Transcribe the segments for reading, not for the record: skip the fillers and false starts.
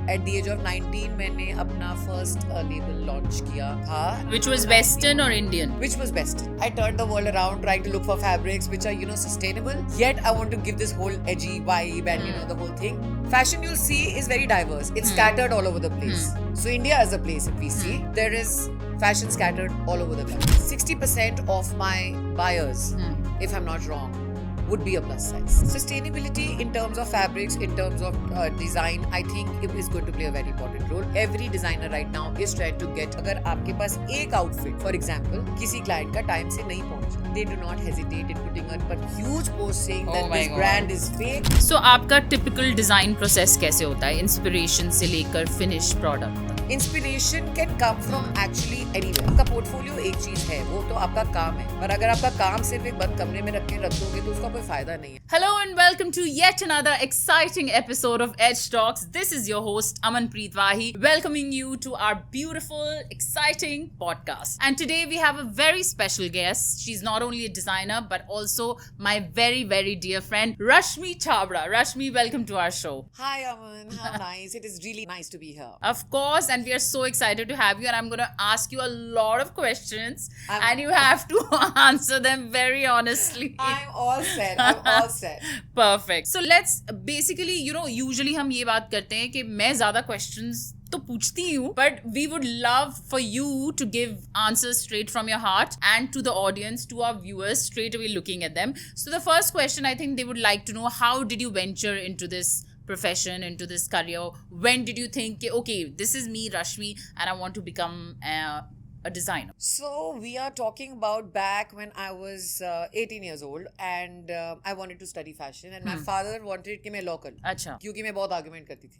At the age of 19 मैंने अपना first label launch किया था. Which was Western or Indian? Which was Western. I turned the world around trying to look for fabrics which are, sustainable. Yet I want to give this whole edgy vibe and, the whole thing. Fashion you'll see is very diverse. It's scattered all over the place. So India is a place, if we see, there is fashion scattered all over the country. 60% of my buyers, if I'm not wrong, would be a plus size. Sustainability in terms of fabrics, in terms of design, I think it is going to play a very important role. Every designer right now is trying to get, अगर आपके पास एक outfit, for example, किसी client का time से नहीं पहुंचा, they do not hesitate in putting a huge post saying that this brand is fake. So आपका typical design process कैसे होता है? Inspiration से लेकर finish product तक. Inspiration can come from actually anywhere. आपका portfolio एक चीज है, वो तो आपका काम है. पर अगर आपका काम सिर्फ एक बंद कमरे में रख दोगे तो उसका कोई फायदा नहीं है. Hello and welcome to yet another exciting episode of Edgetalks. This is your host Amanpreet Wahi, welcoming you to our beautiful, exciting podcast. And today we have a very special guest. She's not only a designer but also my very, very dear friend Rashmi Chhabra. Rashmi, welcome to our show. Hi Aman, how nice. It is really nice to be here. Of course, and we are so excited to have you, and I'm going to ask you a lot of questions and you have to answer them very honestly. I'm all set. I'm all set. Perfect. So let's basically, usually हम ये बात करते हैं कि मैं ज़्यादा questions तो पूछती हूँ, but we would love for you to give answers straight from your heart and to the audience, to our viewers, straight away looking at them. So the first question, I think they would like to know, how did you venture into this profession, into this career? When did you think, okay, this is me, Rashmi, and I want to become a designer? So we are talking about back when I was 18 years old and I wanted to study fashion and my father wanted कि मैं law करूँ. अच्छा. क्योंकि मैं बहुत argument करती थी.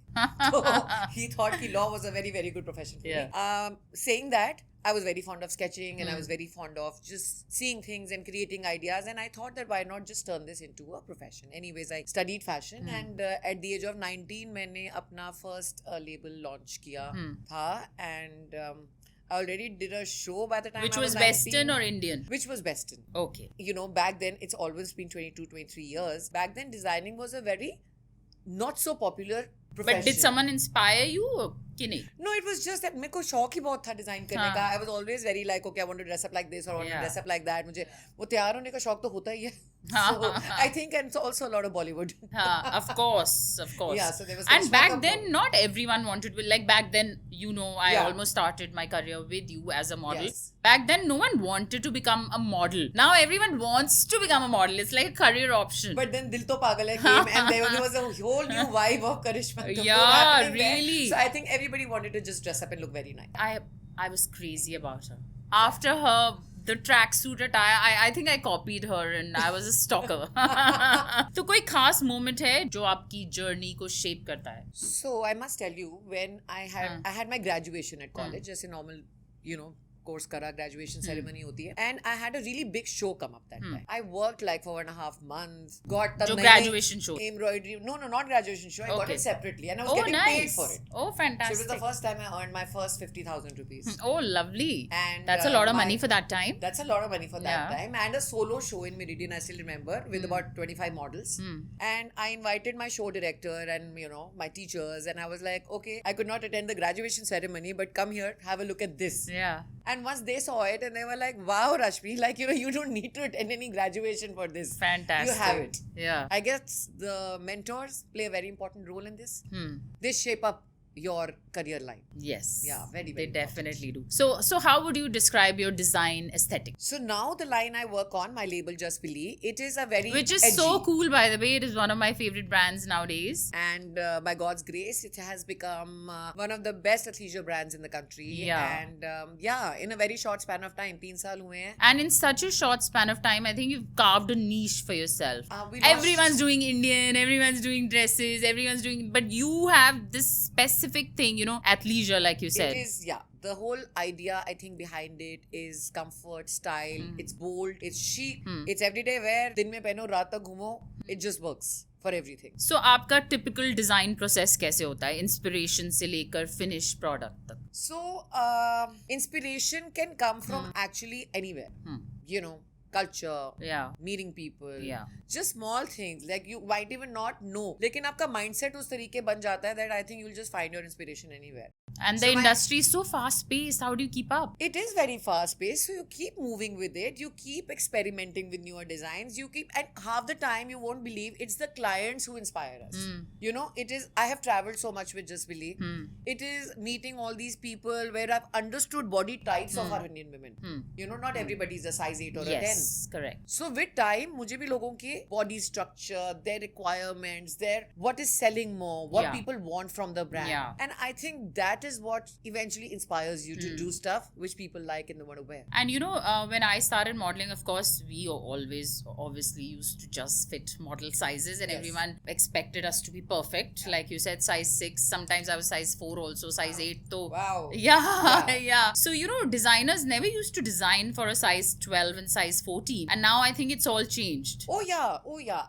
So he thought कि law was a very, very good profession for me. Saying that, I was very fond of sketching and I was very fond of just seeing things and creating ideas, and I thought that why not just turn this into a profession. Anyways, I studied fashion and at the age of 19 मैंने अपना first label launch किया था and I already did a show by the time Which I was was Western or Indian? Which was Western. Okay. Back then, it's always been 22, 23 years. Back then, designing was a very not so popular profession. But did someone inspire you or कि नहीं? No, it was just that मेरे को शौक ही बहुत था design करने का. I was always very like, okay, I want to dress up like this or I want to dress up like that. मुझे वो तैयार होने का शौक तो होता ही है. So I think and so also a lot of Bollywood. Of course. Yeah, so there was. And back then, not everyone wanted to. Like back then, I almost started my career with you as a model. Yes. Back then, no one wanted to become a model. Now everyone wants to become a model. It's like a career option. But then Dil To Pagal Hai came and there was a whole new vibe of Karishma Kapoor happening really. there. So I think everybody wanted to just dress up and look very nice. I was crazy about her. After her, the tracksuit attire, I think I copied her and I was a stalker. तो कोई खास moment है जो आपकी journey को shape करता है? So I must tell you, when I had my graduation at college, जैसे normal, course करा, graduation ceremony होती है, and I had a really big show come up that time. I worked like for 1.5 months. Got the graduation show? Embroidery. No, not graduation show. I got it separately and I was getting paid for it. Oh, fantastic. So it was the first time I earned my first 50,000 rupees. Oh, lovely. And that's a lot of money for that time. That's a lot of money for that time. And a solo show in Meridian, I still remember, with about 25 models. And I invited my show director and, my teachers, and I was like, okay, I could not attend the graduation ceremony, but come here, have a look at this. Yeah. And once they saw it and they were like, wow, Rashmi, like, you don't need to attend any graduation for this. Fantastic. You have it. Yeah. I guess the mentors play a very important role in this. They shape up your career line. Yes. Yeah, very, very They definitely do. So how would you describe your design aesthetic? So now the line I work on, my label Just Believe, it is a very Which is edgy. So cool, by the way. It is one of my favorite brands nowadays. And by God's grace, it has become one of the best athleisure brands in the country. Yeah. And in a very short span of time, 3 saal hue hain. And in such a short span of time, I think you've carved a niche for yourself. Everyone's doing Indian, everyone's doing dresses, but you have this specific thing, athleisure, like you said. It is, the whole idea, I think, behind it is comfort, style. It's bold, it's chic, it's everyday wear. Din mein pehno, raat tak ghumo. It just works for everything. So आपका typical design process कैसे होता है? Inspiration से लेकर finish product तक. So inspiration can come from actually anywhere. culture, Yeah. meeting people, Yeah. just small things like you might even not know, लेकिन आपका mindset उस तरीके बन जाता है that I think you'll just find your inspiration anywhere. And the industry is so fast paced. How do you keep up? It is very fast paced, so you keep moving with it. You keep experimenting with newer designs. And half the time you won't believe it's the clients who inspire us. You know, it is. I have traveled so much with Just Believe. It is meeting all these people where I've understood body types of our Indian women. You know, not everybody is a size 8 or a 10. Yes, correct. So with time, मुझे भी लोगों के body structure, their requirements, their what is selling more, what people want from the brand, and I think that is what eventually inspires you to do stuff which people like and they want to wear. And you know, when I started modeling, of course, we always obviously used to just fit model sizes, and everyone expected us to be perfect. Like you said, size 6. Sometimes I was size 4 also, size 8. So Wow. Yeah. So you know, designers never used to design for a size 12 and size 14, and now I think it's all changed. Oh yeah.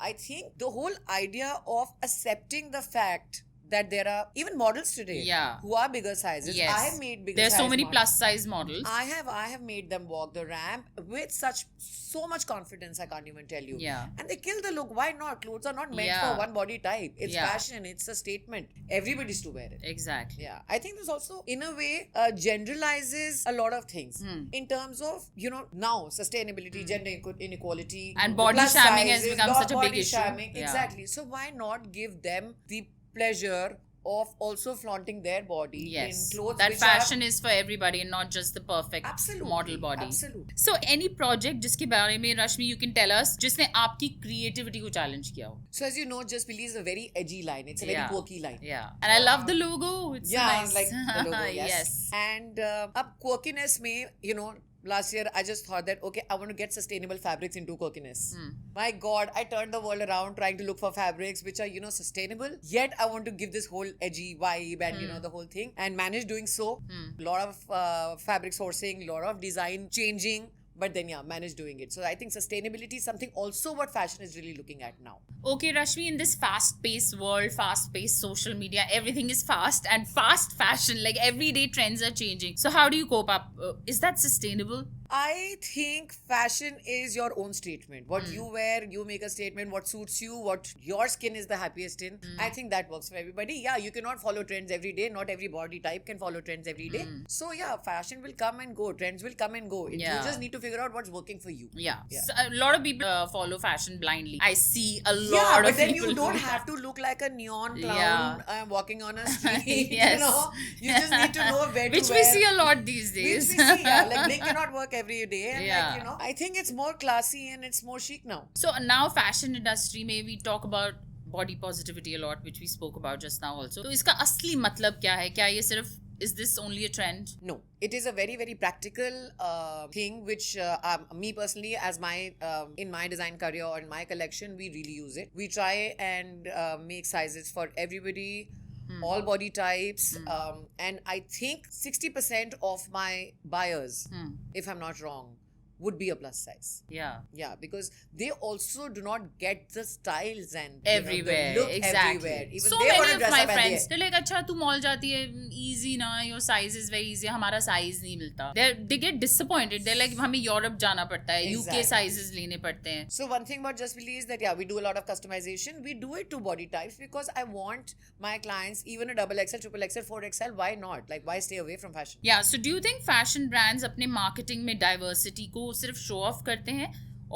I think the whole idea of accepting the fact that there are even models today who are bigger sizes. Yes. I have made bigger There's size so many models. plus size models. I have made them walk the ramp with so much confidence, I can't even tell you. Yeah. And they kill the look. Why not? Clothes are not meant for one body type. It's fashion. It's a statement. Everybody's to wear it. Exactly. Yeah. I think this also, in a way, generalizes a lot of things in terms of, you know, now sustainability, gender inequality, and body plus shaming has sizes, become such a big body issue. Shaming. Exactly. So why not give them the pleasure of also flaunting their body in clothes that which fashion is for everybody and not just the perfect model body. Absolutely. So any project जिसके बारे में Rashmi you can tell us जिसने आपकी creativity को challenge किया हो. So as you know, Just Believe is a very edgy line. It's a very quirky line. Yeah. And I love the logo. It's nice. Like the logo. Yes. And अब quirkiness में, you know, last year I just thought that okay, I want to get sustainable fabrics into quirkiness. My God, I turned the world around trying to look for fabrics which are, you know, sustainable, yet I want to give this whole edgy vibe and you know the whole thing, and managed doing so. Lot of fabric sourcing, lot of design changing, but then managed doing it. So I think sustainability is something also what fashion is really looking at now. Okay, Rashmi, in this fast-paced world, fast-paced social media, everything is fast, and fast fashion, like everyday trends are changing. So how do you cope up? Is that sustainable? I think fashion is your own statement. What you wear, you make a statement. What suits you, what your skin is the happiest in. I think that works for everybody. Yeah, you cannot follow trends every day. Not every body type can follow trends every day. So fashion will come and go. Trends will come and go. You just need to figure out what's working for you. Yeah. So a lot of people follow fashion blindly. I see a lot of people. But then you don't have to look like a neon clown walking on a street. Yes. You know, you just need to know where Which to wear. we see a lot these days. Which we see, like Blink cannot work every day. And like, you know, I think it's more classy and it's more chic now. So now fashion industry में we talk about body positivity a lot, which we spoke about just now also. तो इसका असली मतलब क्या है? क्या ये सिर्फ is this only a trend? No, it is a very, very practical thing which me personally, as my in my design career or in my collection, we really use it. We try and make sizes for everybody, all body types, and I think 60% of my buyers, if I'm not wrong, would be a plus size. Yeah, because they also do not get the styles and everywhere, the look exactly. everywhere. Even so they many want to of dress my up friends, they're like, अच्छा तू mall जाती है, easy ना, your size is very easy, हमारा size नहीं मिलता. They get disappointed. They're like, हमें Europe जाना पड़ता है, UK sizes लेने पड़ते हैं. So one thing about Just Believe is that we do a lot of customization. We do it to body types because I want my clients even a double XL, triple XL, 4XL. Why not? Like, why stay away from fashion? Yeah. So do you think fashion brands अपने marketing में diversity को सिर्फ show off करते हैं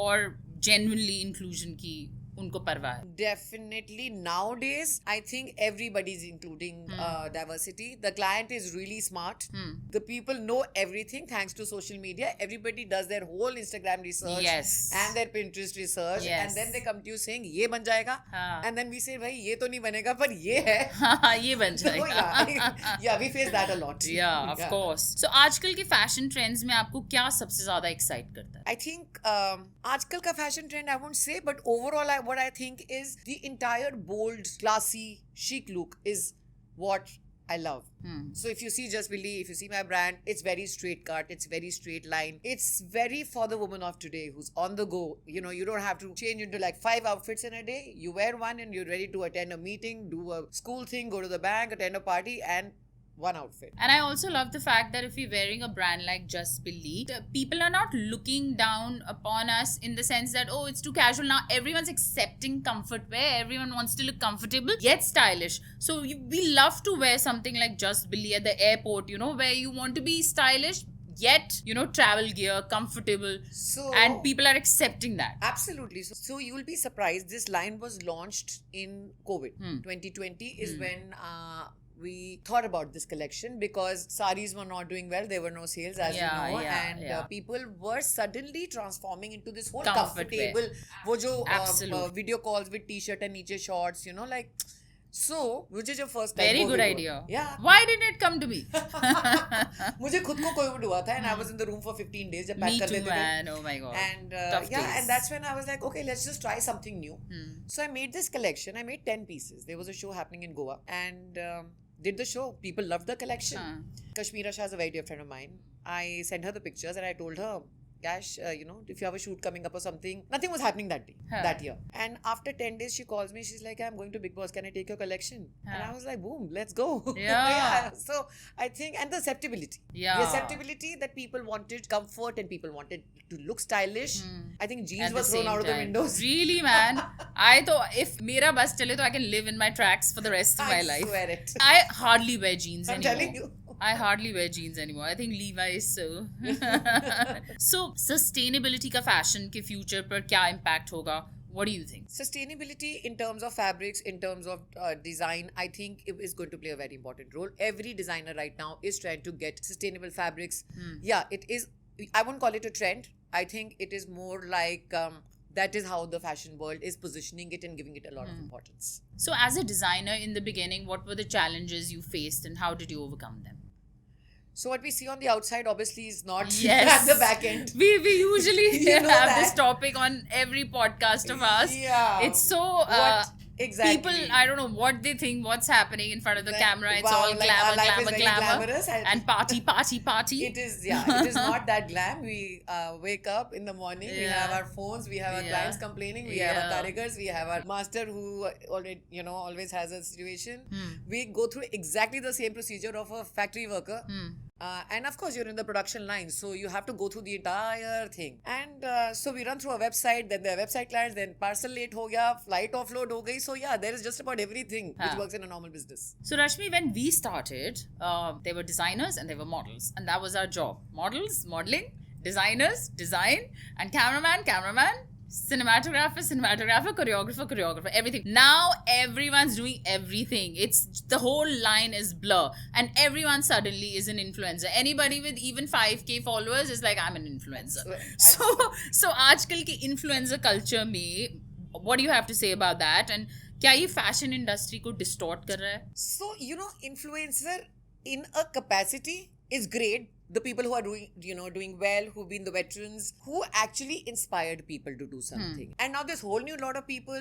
और genuinely inclusion की उनको परवाह है? Definitely nowadays I think everybody's including diversity. The client is really smart. The people know everything thanks to social media. Everybody does their whole Instagram research and their Pinterest research, and then they come to you saying ये बन जाएगा, and then we say भाई ये तो नहीं बनेगा पर ये है. ये बन जाएगा. Yeah, we face that a lot. Yeah, of course. So आजकल के fashion trends में आपको क्या सबसे ज्यादा excite करता है? I think आजकल का fashion trend I won't say, but overall what I think is the entire bold, classy, chic look is what I love. So if you see Just Believe, if you see my brand, it's very straight cut, it's very straight line. It's very for the woman of today who's on the go. You know, you don't have to change into like 5 outfits in a day. You wear one and you're ready to attend a meeting, do a school thing, go to the bank, attend a party, and one outfit. And I also love the fact that if we're wearing a brand like Just Believe, people are not looking down upon us in the sense that, oh, it's too casual. Now everyone's accepting comfort wear. Everyone wants to look comfortable yet stylish. So we love to wear something like Just Believe at the airport, where you want to be stylish yet, travel gear, comfortable. So, and people are accepting that. Absolutely. So you will be surprised. This line was launched in COVID. 2020 is when we thought about this collection, because saris were not doing well. There were no sales, as you know. And people were suddenly transforming into this whole comfortable. वो जो video calls with t-shirt and niche shorts, like. So, which is your first time? Very good idea. Yeah. Why didn't it come to me? मुझे खुद को COVID हुआ था, and I was in the room for 15 days. जब pack कर लेते थे. Man. Oh my god. And and that's when I was like, okay, let's just try something new. So I made this collection. I made 10 pieces. There was a show happening in Goa, and did the show. People loved the collection. Kashmira Shah is a very dear friend of mine. I sent her the pictures and I told her, Gash, if you have a shoot coming up or something. Nothing was happening that year. And after 10 days, she calls me. She's like, I'm going to Big Boss. Can I take your collection? And I was like, boom, let's go. Yeah. So I think, and the acceptability. Yeah. The acceptability that people wanted comfort and people wanted to look stylish. I think jeans were thrown out of the windows. Really, man. I thought if mera bus chale, to I can live in my tracks for the rest of my life. I swear it. I hardly wear jeans anymore. I'm telling you. I hardly wear jeans anymore. I think Levi's so. So, sustainability का fashion के future पर क्या impact होगा? What do you think? Sustainability in terms of fabrics, in terms of design, I think it is going to play a very important role. Every designer right now is trying to get sustainable fabrics. Yeah, it is. I won't call it a trend. I think it is more like that is how the fashion world is positioning it and giving it a lot of importance. So, as a designer in the beginning, what were the challenges you faced and how did you overcome them? So what we see on the outside obviously is not at the back end. We usually have this topic on every podcast of ours. Yeah. It's so exactly. People, I don't know what they think, what's happening in front of the camera. It's wow, all like glamour. And party. It is, it is not that glam. We wake up in the morning, we have our phones, we have our clients complaining, we have our karigars, we have our master who already, always has a situation. We go through exactly the same procedure of a factory worker. And of course, you're in the production line, so you have to go through the entire thing. And so we run through a website, then there are website clients, then parcel late ho gaya, flight offload ho gayi. So yeah, there is just about everything which works in a normal business. So Rashmi, when we started, there were designers and there were models, and that was our job. Models, modeling, designers, design, and cameraman, cinematographer, choreographer, everything. Now everyone's doing everything. It's the whole line is blur, and everyone suddenly is an influencer. Anybody with even 5K followers is like, I'm an influencer. So आजकल की influencer culture में, what do you have to say about that? And क्या ये fashion industry को distort कर रहा है? So influencer in a capacity is great. The people who are doing well, who've been the veterans, who actually inspired people to do something. And now this whole new lot of people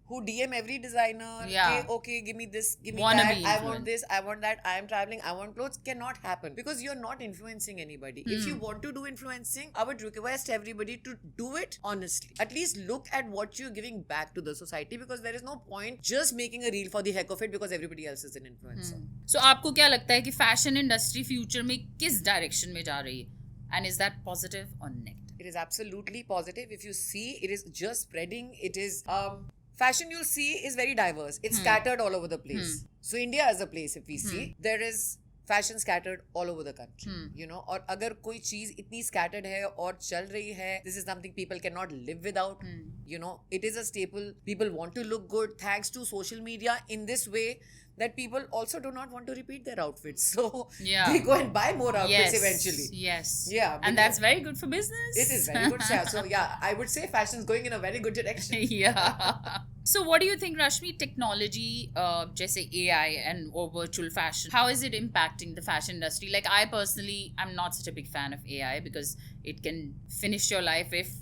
who DM every designer, okay, give me this, give me that, I want this, I want that, I am traveling, I want clothes, cannot happen because you're not influencing anybody. If you want to do influencing, I would request everybody to do it honestly. At least look at what you're giving back to the society, because there is no point just making a reel for the heck of it because everybody else is an influencer. So आपको क्या लगता है कि fashion industry future में किस direction में जा रही है? And is that positive or negative? It is absolutely positive. If you see, it is just spreading. It is fashion you'll see is very diverse. It's scattered all over the place. So India as a place, if we see, there is fashion scattered all over the country. और अगर कोई चीज इतनी scattered है और चल रही है, this is something people cannot live without. It is a staple. People want to look good thanks to social media in this way that people also do not want to repeat their outfits. So they go and buy more outfits eventually. Yes. Yeah. And that's very good for business. It is very good. So yeah, I would say fashion is going in a very good direction. So what do you think, Rashmi, technology, जैसे AI and or virtual fashion, how is it impacting the fashion industry? Like I personally, I'm not such a big fan of AI because it can finish your life if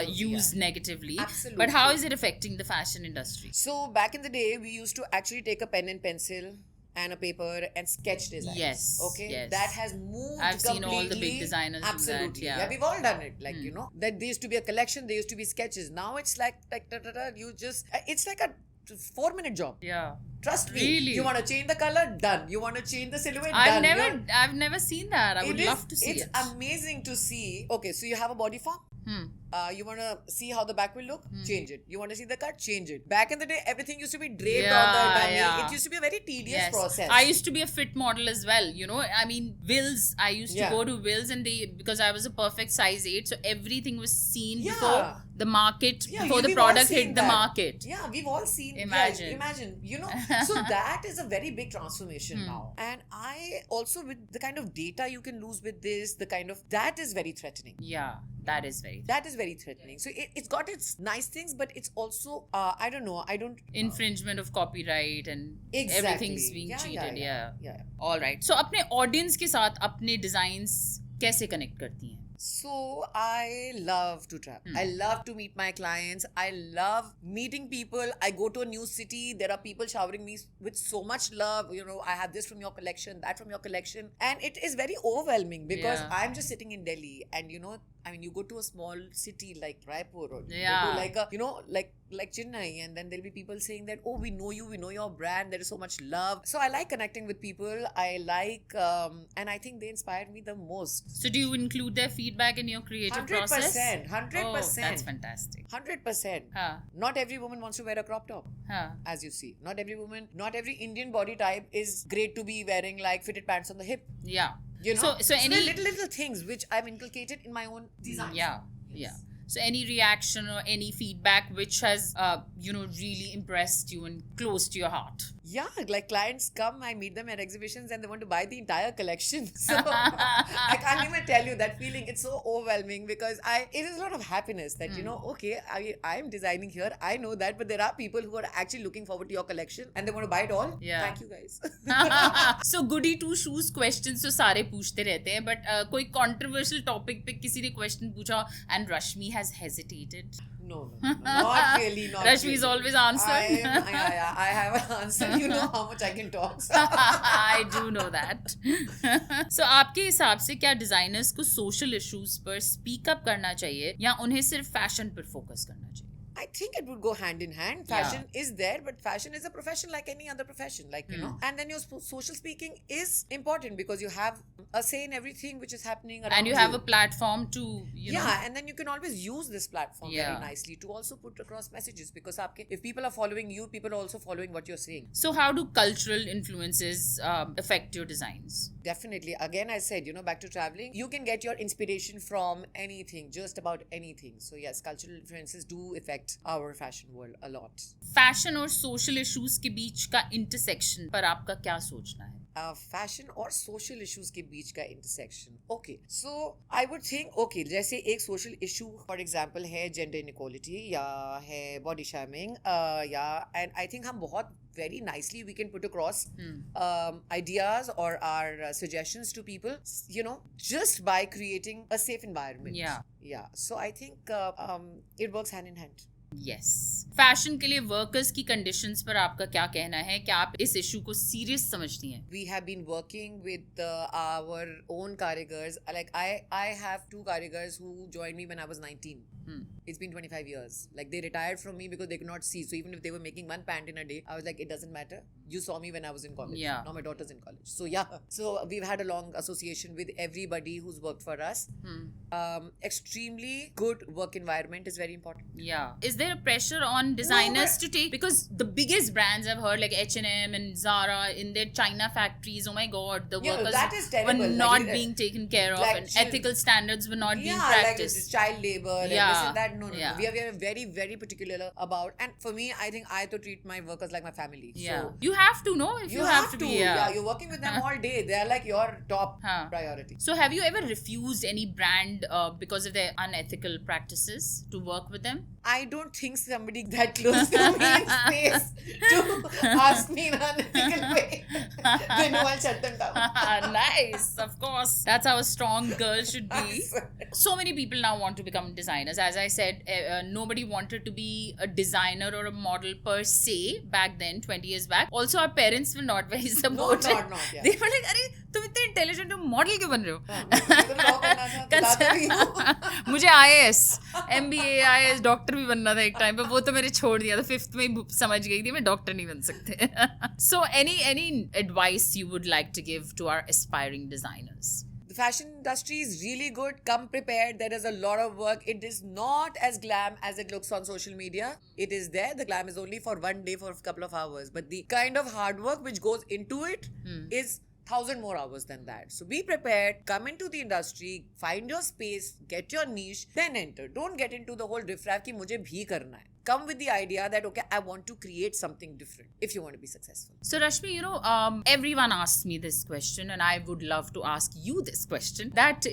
used negatively. Absolutely. But how is it affecting the fashion industry? So back in the day, we used to actually take a pen and pencil and a paper and sketch designs. Yes. Okay. Yes. That has moved. I've completely. seen all the big designers. Absolutely. Do that, yeah, we've all done it. Like that there used to be a collection. There used to be sketches. Now it's like you just. It's like a 4-minute job. Yeah. Trust me. Really? You want to change the color? Done. You want to change the silhouette? I've Done. never seen that. I would love to see it's it. amazing to see. Okay, so you have a body form. You want to see how the back will look? Change it. You want to see the cut? Change it. Back in the day, everything used to be draped on the dummy. Yeah. It used to be a very tedious process. I used to be a fit model as well. You know, I mean, Wills. I used to go to Wills, and because I was a perfect size 8, so everything was seen before the market, before the product hit the market. Yeah, we've all seen. Imagine. You know, so that is a very big transformation now. And I also, with the kind of data you can lose with this, that is very threatening. Yeah. That is very threatening. So it's got its nice things, but it's also I don't know. Infringement of copyright and everything's being cheated. Yeah. All right. So अपने audience के साथ अपने designs कैसे connect करती हैं? So I love to travel. I love to meet my clients. I love meeting people. I go to a new city. There are people showering me with so much love. You know, I have this from your collection, that from your collection. And it is very overwhelming because I'm just sitting in Delhi and, you know, I mean, you go to a small city like Raipur or you go to like a, you know, like Chennai, and then there'll be people saying that, oh, we know you, we know your brand, there is so much love. So I like connecting with people. I like, and I think they inspired me the most. So do you include their feedback in your creative process? 100%. Oh, that's fantastic. 100%. Not every woman wants to wear a crop top, as you see. Not every Indian body type is great to be wearing like fitted pants on the hip. Yeah. You know, so any little things which I've inculcated in my own designs. Yeah. So any reaction or any feedback which has, really impressed you and close to your heart? Yeah, like clients come, I meet them at exhibitions and they want to buy the entire collection. So I can't even tell you that feeling. It's so overwhelming because it is a lot of happiness that, you know, okay, I am designing here. I know that, but there are people who are actually looking forward to your collection and they want to buy it all. Yeah. Thank you guys. So goody two shoes questions तो सारे पूछते रहते हैं, but कोई controversial topic पे किसी ने question पूछा and Rashmi has hesitated. No, not really. Rashmi's always answered. I have an answer. You know how much I can talk. So. I do know that. So आपके हिसाब से क्या designers को social issues पर speak up करना चाहिए या उन्हें सिर्फ fashion पर focus करना चाहिए? I think it would go hand in hand. Fashion is there, but fashion is a profession like any other profession, like, you know. And then your social speaking is important because you have a say in everything which is happening around you. And you have a platform to, you know. Yeah, and then you can always use this platform very nicely to also put across messages because if people are following you, people are also following what you're saying. So how do cultural influences affect your designs? Definitely. Again, I said, you know, back to traveling, you can get your inspiration from anything, just about anything. So yes, cultural influences do affect our fashion world a lot. Fashion और social issues के बीच का intersection पर आपका क्या सोचना है? Fashion और social issues के बीच का intersection. Okay, so I would think, okay, जैसे एक social issue, for example, है gender inequality या है body shaming, and I think हम बहुत very nicely we can put across ideas or our suggestions to people, you know, just by creating a safe environment. Yeah. So I think it works hand in hand. Yes. Fashion के लिए workers की conditions पर आपका क्या कहना है? क्या आप इस इशू को सीरियस समझती हैं? We have been working with our own karigars. Like I have 2 karigars who joined me when I was 19. It's been 25 years. Like they retired from me because they could not see. So even if they were making one pant in a day, I was like, it doesn't matter. You saw me when I was in college. Yeah. Now my daughter's in college. So yeah. So we've had a long association with everybody who's worked for us. Extremely good work environment is very important. Yeah. Is there a pressure on designers to take, because the biggest brands I've heard like H&M and Zara in their China factories, oh my god, the workers that is terrible. were not being taken care of and ethical standards were not being practiced. Like child labor and this and that. No. We are very, very particular about, and for me, I think I have to treat my workers like my family. Yeah. So you have to know if you have to be. Yeah, you're working with them all day. They are like your top priority. So have you ever refused any brand because of their unethical practices to work with them? I don't think somebody that close to me in space to ask me in an unethical way. Then I'll shut them down. Nice, of course. That's how a strong girl should be. So many people now want to become designers. As I said, nobody wanted to be a designer or a model per se back then, 20 years back. Also, our parents were not very supportive. Not, yeah. They were like, Arey, तुम इतने intelligent हो, model क्यों बन रहे हो? तो law करना था, बताते भी हूँ। मुझे IAS, MBA, IAS डॉक्टर भी बनना था एक टाइम पे, वो तो मैंने छोड़ दिया था, 5th में ही समझ गई थी मैं डॉक्टर नहीं बन सकते. So any advice you would like to give to our aspiring designers? The fashion industry is really good. Come prepared. There is a lot of work. It is not as glam as it looks on social media. It is there. The glam is only for one day, for a couple of hours. But the kind of hard work which goes into it is 1,000 more hours than that. So be prepared. Come into the industry. Find your space. Get your niche. Then enter. Don't get into the whole riffraff कि मुझे भी करना है. Come with the idea that, okay, I want to create something different if you want to be successful. So Rashmi, everyone asks me this question, and I would love to ask you this question. That,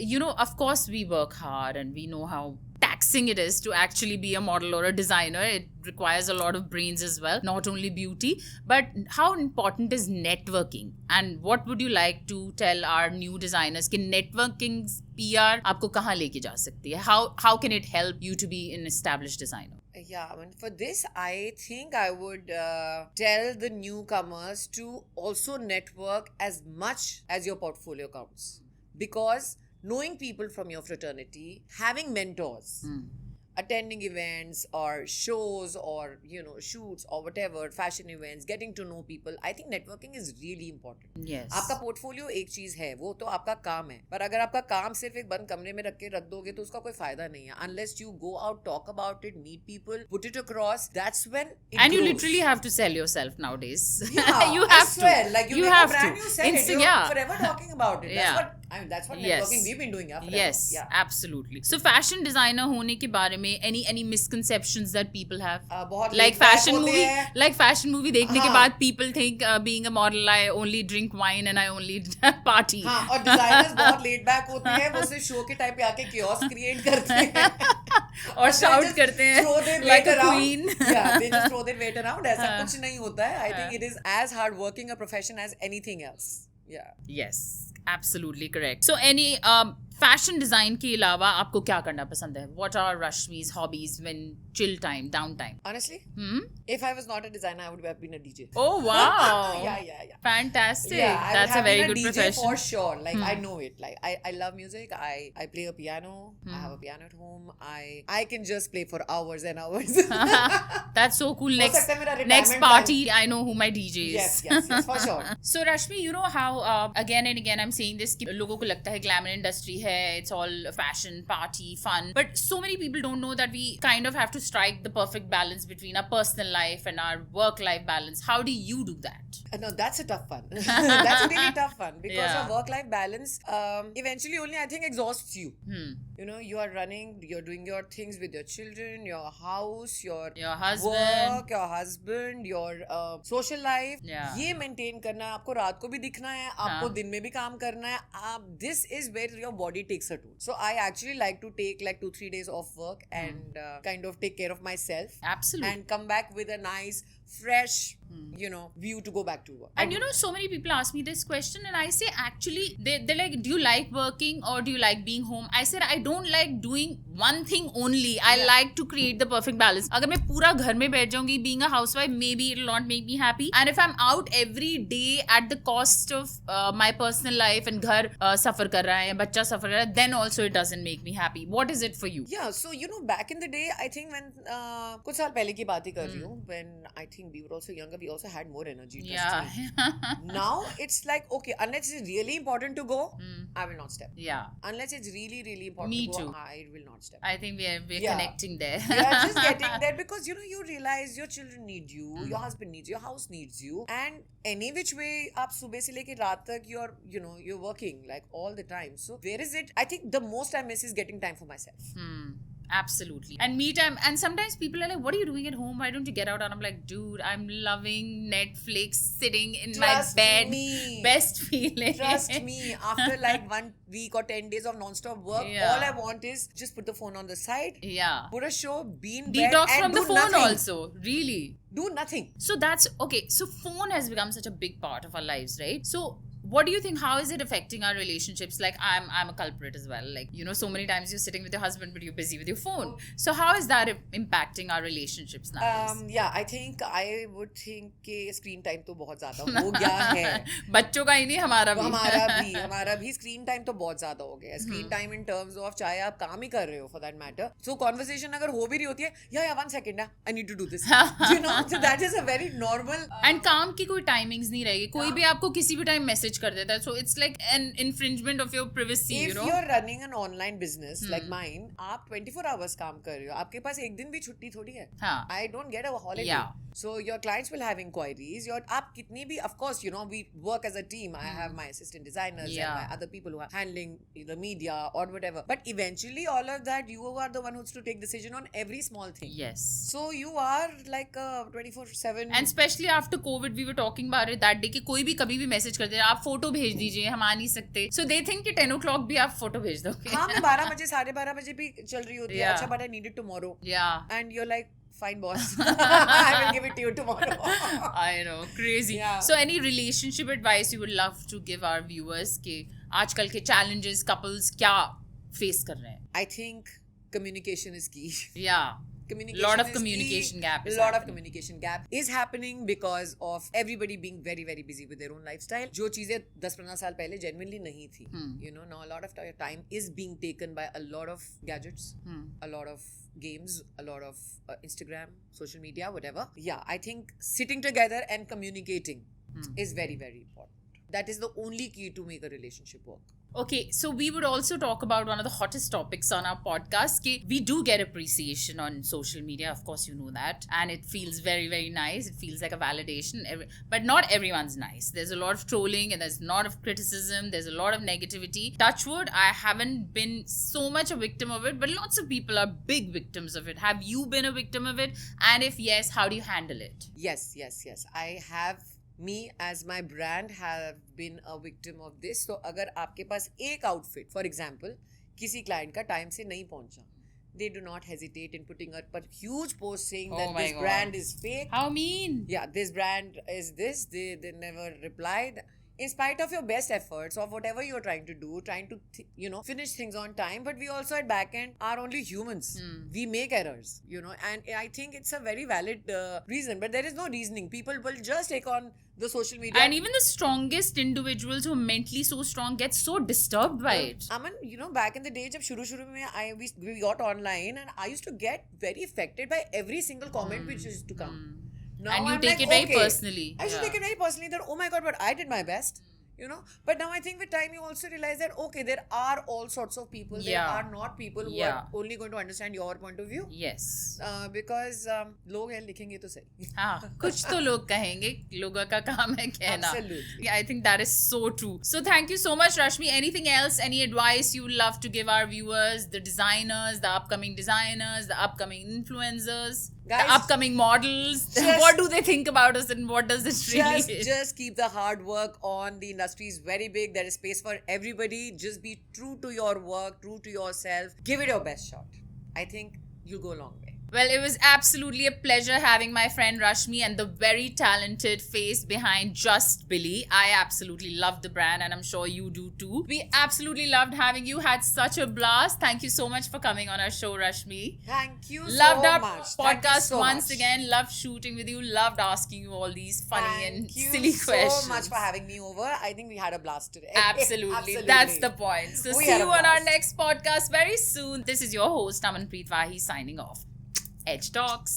of course we work hard and we know how taxing it is to actually be a model or a designer. It requires a lot of brains as well, not only beauty. But how important is networking? And what would you like to tell our new designers कि networking PR आपको कहाँ लेके जा सकती है? How can it help you to be an established designer? Yeah, I mean, for this, I think I would tell the newcomers to also network as much as your portfolio counts. Because knowing people from your fraternity, having mentors, attending events or shows or shoots or whatever, fashion events, getting to know people, I think networking is really important. Yes. आपका portfolio एक चीज है, वो तो आपका काम है, पर अगर आपका काम सिर्फ एक बंद कमरे में रख दोगे तो उसका कोई फायदा नहीं है. Unless you go out, talk about it, meet people, put it across, that's when it and grows. you literally have to sell yourself nowadays. Yeah, You I have swear, to. like you make have a brand to. new, sell it. You're Yeah. forever talking about it. Yeah. That's what Yes. networking we've been doing. Yeah, forever. Yes, Yeah. absolutely. So fashion designer होने के बारे में any misconceptions that people have? बहुत Like laid back fashion होते movie, हैं. like fashion movie देखने के हाँ. बाद people think being a model I only drink wine and I only party. हाँ, और designers बहुत laid back होते हैं, वो सिर्फ शो के टाइम पे आके chaos create करते हैं और shout करते हैं throw their like weight a around. queen. Yeah, they just throw their weight around. ऐसा हाँ. कुछ नहीं होता है. I think it is as hard working a profession as anything else. Yeah. Yes, absolutely correct. So any fashion design के अलावा आपको क्या करना पसंद है? What are Rashmi's hobbies when chill time, downtime? Honestly, if I was not a designer, I would have been a DJ. Oh wow! Yeah. Fantastic. Yeah, I That's would a have very been good DJ profession. for sure. Like I know it. Like I love music. I play a piano. I have a piano at home. I can just play for hours and hours. That's so cool. हो सकता है मेरा Next retirement party, I know who my DJ is. Yes, for sure. So Rashmi, you know how again and again I'm saying this कि लोगों को लगता है glamour industry है, it's all fashion, party, fun. But so many people don't know that we kind of have to strike the perfect balance between our personal life and our work-life balance. How do you do that? No, that's a tough one. That's a really tough one because Yeah. your work-life balance eventually only I think exhausts you. You are running, you're doing your things with your children, your house, your husband. work, your husband, your social life. Yeah. ये maintain करना है, आपको रात को भी दिखना है, आपको दिन में भी काम करना है. This is where your body takes a toll. So I actually like to take like 2-3 days off work and kind of take care of myself. Absolutely. And come back with a nice, fresh, view to go back to work. And so many people ask me this question and I say actually they're like, do you like working or do you like being home? I said I don't like doing one thing only. I like to create the perfect balance. अगर मैं पूरा घर में बैठ जाऊंगी being a housewife, maybe it'll not make me happy. And if I'm out every day at the cost of my personal life and घर suffer कर रहा है, बच्चा suffer कर रहा है, then also it doesn't make me happy. What is it for you? Yeah, so back in the day, I think when कुछ साल पहले की बात ही कर रही हूँ, when I think we were also younger, we also had more energy. Yeah. Now it's like, okay, unless it's really important to go, I will not step. Yeah. Unless it's really, really important Me to go, too. I will not step. I think we're Yeah. connecting there. We are just getting there because you realize your children need you, your husband needs you, your house needs you, and any which way आप सुबह से लेके रात तक you're working like all the time. So where is it? I think the most I miss is getting time for myself. Absolutely. And me time. And sometimes people are like, what are you doing at home? Why don't you get out? And I'm like, dude, I'm loving Netflix, sitting in Trust my bed. me. Best feeling. Trust me, after like 1 week or 10 days of non-stop work, Yeah. all I want is just put the phone on the side, Yeah. put a show, be in bed, Detox and from the do phone nothing. also. Really. Do nothing. So that's okay. So phone has become such a big part of our lives, right? So what do you think? How is it affecting our relationships? Like, I'm a culprit as well. Like, you know, so many times you're sitting with your husband, but you're busy with your phone. So how is that impacting our relationships nowadays? Yeah, I would think कि screen time तो बहुत ज़्यादा हो गया है. बच्चों का ही नहीं, हमारा हमारा भी screen time तो बहुत ज़्यादा हो गया है. Screen time in terms of चाहे आप काम ही कर रहे हो for that matter. So conversation अगर हो भी रही होती है, yeah, 1 second, I need to do this. You know, so that is a very normal. And काम की कोई timings नहीं रहेगी. कोई भी आपको किसी भी time message कर देता है. So it's like an infringement of your privacy, you know. If you're running an online business like mine, आप 24 hours काम कर रहे हो. आपके पास एक दिन भी छुट्टी थोड़ी है. I don't get a holiday. Yeah. So your clients will have inquiries. आप कितनी भी, of course, you know, we work as a team. I have my assistant designers and my other people who are handling the media or whatever. But eventually, all of that, you are the one who's to take decision on every small thing. Yes. So you are like a 24/7. And especially after COVID, we were talking about it that day कि कोई भी कभी भी message कर दे, आप photo भेज दीजिए, हम आ नहीं सकते. So they think कि 10 o'clock भी आप फोटो भेज दोगे. हाँ, मैं 12 बजे 12:30 बजे भी चल रही होती है. अच्छा, but I need it tomorrow. Yeah. And you're like, fine, boss. I will give it to you tomorrow. I know, crazy. Yeah. So any relationship advice you would love to give our viewers कि आजकल के challenges couples क्या face कर रहे हैं? I think communication is key. Yeah. Communication of communication gap is lot of happening. communication gap is happening because of everybody being very very busy with their own lifestyle. जो चीजें 10-15 साल पहले genuinely नहीं थी. You know, now a lot of time is being taken by a lot of gadgets, a lot of games, a lot of Instagram, social media, whatever. Yeah, I think sitting together and communicating is very very important. That is the only key to make a relationship work. Okay, so we would also talk about one of the hottest topics on our podcast. We do get appreciation on social media, of course, you know that, and it feels very, very nice. It feels like a validation, but not everyone's nice. There's a lot of trolling and there's a lot of criticism. There's a lot of negativity. Touch wood, I haven't been so much a victim of it, but lots of people are big victims of it. Have you been a victim of it? And if yes, how do you handle it? Yes. I have. Me as my brand have been a victim of this. So अगर आपके पास एक outfit, for example, किसी client का time से नहीं पहुंचा, they do not hesitate in putting up a huge post saying that this brand is fake. How mean? Yeah, this brand is this. They never replied. In spite of your best efforts of whatever you're trying to do, finish things on time, but we also at back end are only humans. We make errors, you know, and I think it's a very valid reason, but there is no reasoning. People will just take on the social media. And even the strongest individuals who are mentally so strong get so disturbed by it. Aman, you know, back in the day, जब शुरू में we got online and I used to get very affected by every single comment which used to come. Now and you I'm take like, it very okay. personally. I should take it very personally that, oh my God, but I did my best. You know, but now I think with time you also realize that okay, there are all sorts of people. There are not people who are only going to understand your point of view. Yes. Because लोग हैं लिखेंगे तो सही. हाँ, कुछ तो लोग कहेंगे, लोगों का काम है कहना. Absolutely. Yeah, I think that is so true. So thank you so much, Rashmi. Anything else? Any advice you would love to give our viewers, the designers, the upcoming designers, the upcoming influencers? Guys, the upcoming models, what do they think about us and what does it really just keep the hard work on. The industry is very big. There is space for everybody. Just be true to your work, true to yourself. Give it your best shot. I think you'll go a long way. Well, it was absolutely a pleasure having my friend Rashmi and the very talented face behind Just Billy. I absolutely love the brand and I'm sure you do too. We absolutely loved having you. Had such a blast. Thank you so much for coming on our show, Rashmi. Thank you loved so our much. Podcast once again. Loved shooting with you. Loved asking you all these funny and silly questions. Thank you so much for having me over. I think we had a blast today. Absolutely. That's the point. So see you on our next podcast very soon. This is your host, Amanpreet Wahi, signing off. Edgetalks.